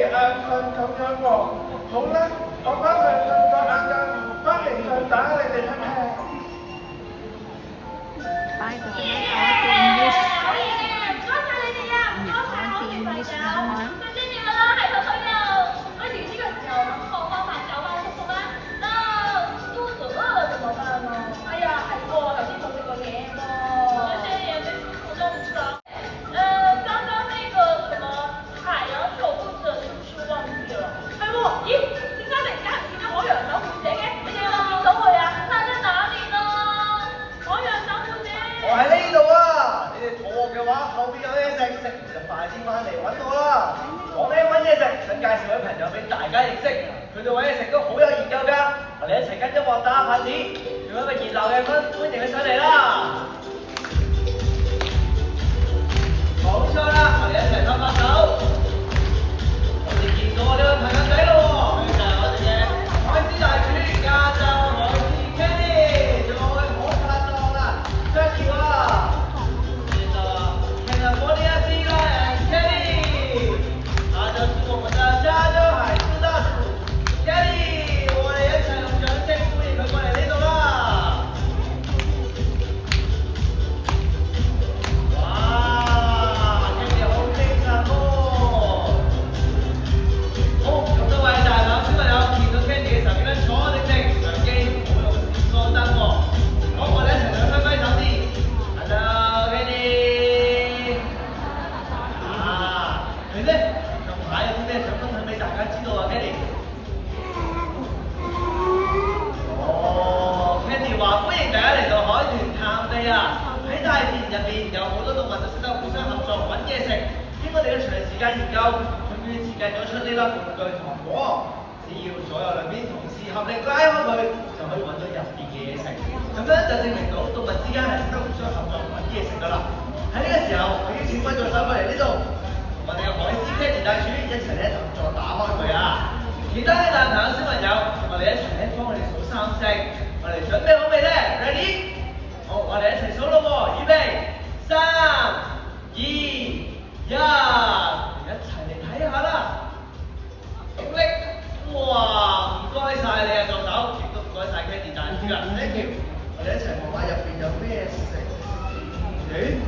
佢咁樣喎。好啦，我翻去瞓個晏覺，翻嚟再打你哋聽聽。拜託咧，我見 English 啱唔啱？最知點啦，係佢朋友。而且呢個時候能放方法找翻叔叔嗎？那肚子餓了怎麼辦呢？哎呀，係喎，頭先冇食過嘢喎。這些也被叔叔弄傷。剛剛那個什麼海洋守護者是不是忘記了？係喎，咦？點解突然間唔見咗海洋守護者嘅？你哋有冇見到佢啊？他在哪裡呢？海洋守護者。我喺呢度啊！你哋肚餓嘅話，後邊有嘢食，食就快啲翻嚟揾我啦！講起揾嘢食，想介紹位朋友俾大家認識，佢哋揾嘢食都好有研究㗎。我哋一齊跟音樂打下拍子，用一個熱鬧嘅氛，歡迎佢上嚟啦！冇錯啦，我哋一齊拍拍手。我哋見到我呢位朋友仔咯喎，佢就係我哋嘅海之大廚加州海之 Kenny， 仲有我嘅好拍檔啊 Jackie 啊！喺大自然入邊有好多動物就識得互相合作揾嘢食。經過我哋嘅長時間研究，終於設計咗出呢粒玩具糖果。只要左右兩邊同時合力拉開佢，就可以揾到入邊嘅嘢食。咁樣就證明到動物之間係識得互相合作揾嘢食㗎啦。喺呢個時候，我邀請君助手過嚟呢度，同我哋嘅海獅 Kenny 大廚一齊咧合作打開佢啊！其他嘅大朋友小朋友，我哋一齊咧幫佢哋數3聲。我哋準備好未咧 ？Ready？ 好，我哋一齊數咯喎，預備，3、2、1，一齊嚟睇下啦！力，哇！唔該晒你啊，助手，亦都唔該晒 Kenny 大廚啊 ，thank you。我哋一齊望下入邊有咩食？咦？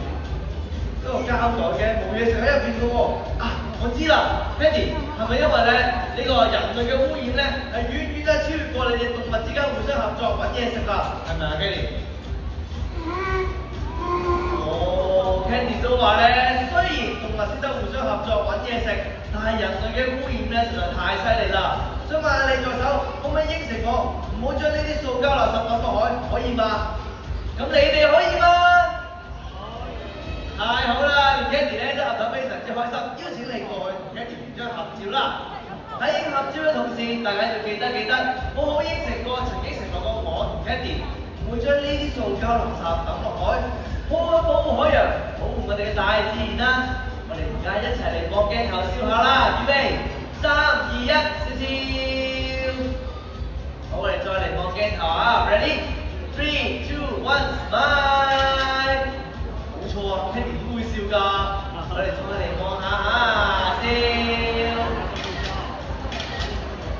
呢個膠袋嘅冇嘢食喺入邊嘅喎。啊，我知啦 ，Kenny，係咪因為咧呢個人類嘅污染咧係遠遠咧超越過你哋動物之間互相合作揾嘢食㗎？係咪啊 ，Kenny？Kenny 都話咧，雖然動物識得互相合作揾嘢食，但係人類嘅污染咧實在太犀利啦。想問下你助手，可唔可以應承我，唔好將呢啲塑膠垃圾抌落海，可以嗎？咁你哋可以嗎？太好啦 ，Kenny 咧都合作非常之開心，邀請你過去同 Kenny 影張合照啦。喺影合照嘅同時，大家要記得，好好應承過曾經承諾過我同 Kenny 唔會將呢啲塑膠垃圾抌落海。好好保護海洋，保護我哋嘅大自然啦！我哋而家一齊嚟望鏡頭笑下啦，預備，3、2、1，笑笑。好，我哋再嚟望鏡頭啊 ，ready？3、2、1， smile。冇錯啊 ，Kenny 都會笑㗎。我哋再嚟望下嚇，笑。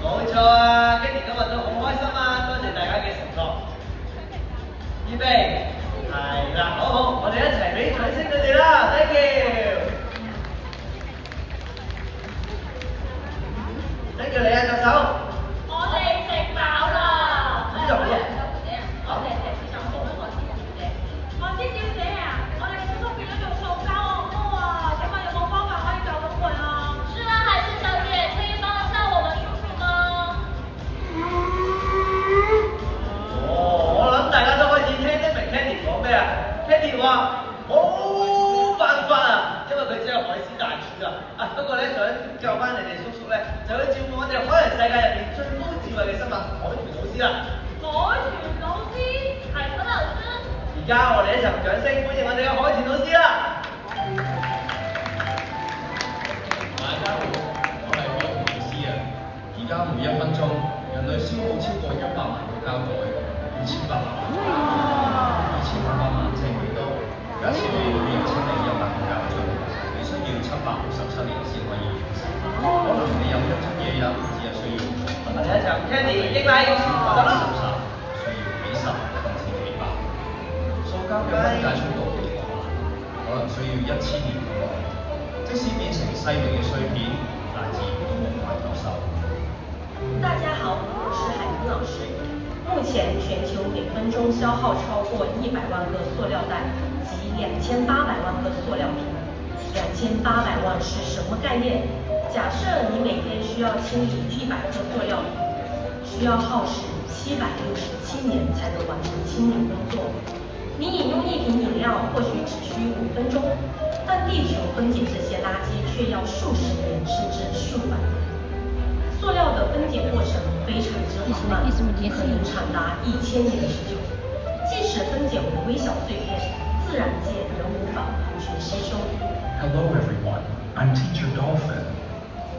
冇錯啊 ，Kenny 今日都好開心啊！多謝大家嘅承諾。預備。係啦，好，我哋一齊俾掌聲佢哋啦 ，thank you，thank you 你啊，助手。我哋食飽啦。邊度啊？我哋係市場部嘅海獅小姐。海獅小姐啊，我哋叔叔變咗做塑膠惡魔啊！請問有冇方法可以救到佢啊？是啊，海獅小姐，可以幫得上我們叔叔嗎？我諗大家都開始聽得明 Kenny 講咩啊 ？Kenny 話好犯法啊，因為佢只係海獅大廚啊。不過咧想救翻你哋叔叔咧，就去照顧我哋海洋世界入邊最高智慧嘅生物海豚老師啦。海豚老師，海豚老師。而家我哋一齊用掌聲歡迎我哋嘅海豚老師啦！大家好，我係海豚老師啊。而家每1分鐘，人類消耗超過100萬個膠袋，2800萬，2800萬即係幾多？假設你每日清理100個膠樽，你需要767年先可以完成。可能你英米，得啦。需要幾十甚至幾百。塑膠嘅分解速度極慢，可能需要1000年咁耐。即使變成細微嘅碎片，大自然都無法吸收。大家好，我是海豚老师。目前全球每分钟消耗超过100万个塑料袋及2800万个塑料瓶。2800万是什么概念？假设你每天需要清理100颗塑料瓶，需要耗时767年才能完成清理工作。你饮用一瓶饮料或许只需5分钟，但地球分解这些垃圾却要数十年甚至数百年。塑料的分解过程非常之缓慢，可能长达1000年之久。即使分解为微小碎片，自然界仍无法完全吸收。Hello everyone, I'm Teacher Dolphin.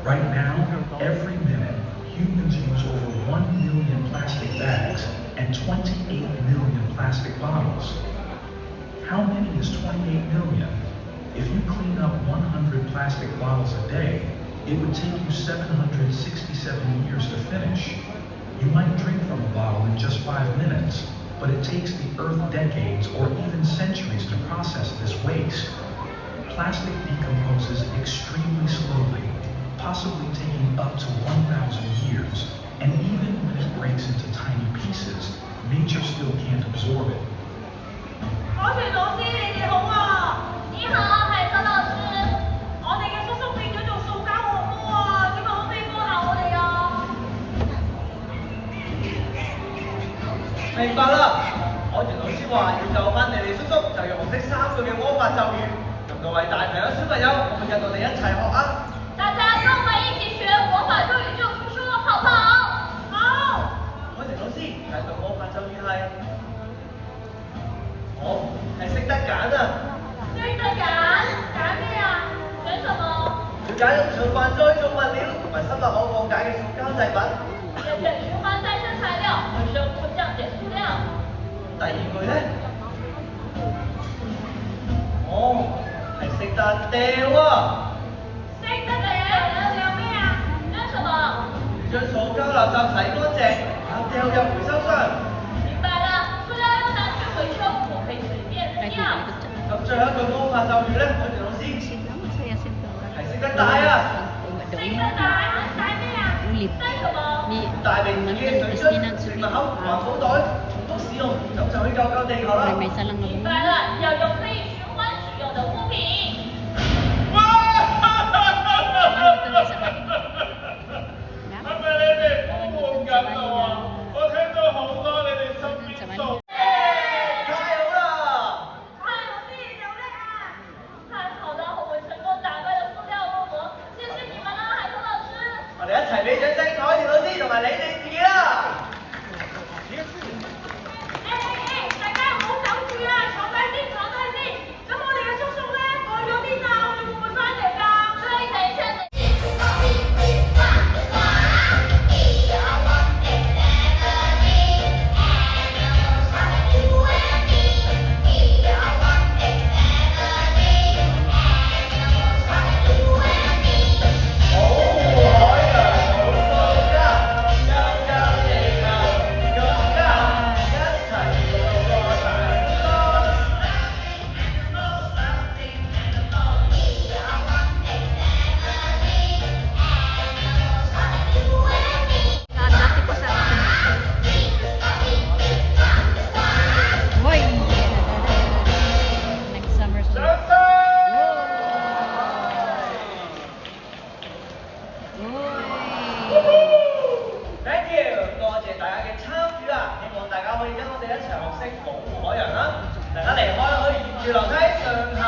Right now, every minute, humans use over 1 million plastic bags and 28 million plastic bottles. How many is 28 million? If you clean up 100 plastic bottles a day, it would take you 767 years to finish. You might drink from a bottle in just 5 minutes, but it takes the Earth decades or even centuries to process this waste. Plastic decomposes extremely slowly, possibly taking up to 1,000 years, and even when it breaks into tiny pieces, nature still can't absorb it. 海豚老師，你哋好啊！你好，海豚老師。我哋嘅叔叔變咗做塑膠惡魔啊！點解可唔可以幫下我哋啊？明白啦。海豚老師話要救翻你哋叔叔，就要學識3句嘅魔法咒語。咁各位大朋友、小朋友，我哋跟我哋一齊學啊！大家跟我一起學魔法咒語救叔叔，好不好？好。海豚老師，第一個魔法咒語係我係識得揀啊！識得揀咩啊？揀什麼？要揀用循環再造物料同埋生物可降解嘅塑膠製品。要選循環再生材料和生物降解塑料。第二句咧，我係識得掉啊！識得掉咩啊？掉什麼？將塑膠垃圾洗乾淨，然後掉入回收箱。明白了，塑料要拿去回收，我可以隨便扔掉。咁最後一句魔法咒語咧，海豚老師 Saya simpulkan 係識得帶啊！識得帶咩啊？帶什麼？帶備自己嘅水樽、食物盒、環保袋，重複使用，咁就可以救地球啦！ may salang 明 na 白了，要用可以循環使用的物品。係咪你哋呼喚緊我啊？我聽到好多你哋身邊做。太好啦！海老師有叻啊！太好了，我們成功打敗了塑料惡魔，謝謝你們啦，海豚老師。我哋一齊俾掌聲，海豚老師同埋你哋自己啦！大家唔好走住啊，坐低先，坐低先。咁我哋嘅叔叔咧去咗邊啊？我哋會唔會翻嚟㗎？所以等一下。dati ko sa Hoy! Next summer 掌聲！ Thank you，多謝大家嘅參與啊！希望大家可以跟我哋一齊學識保護海洋啦！大家離開可以沿住樓梯上下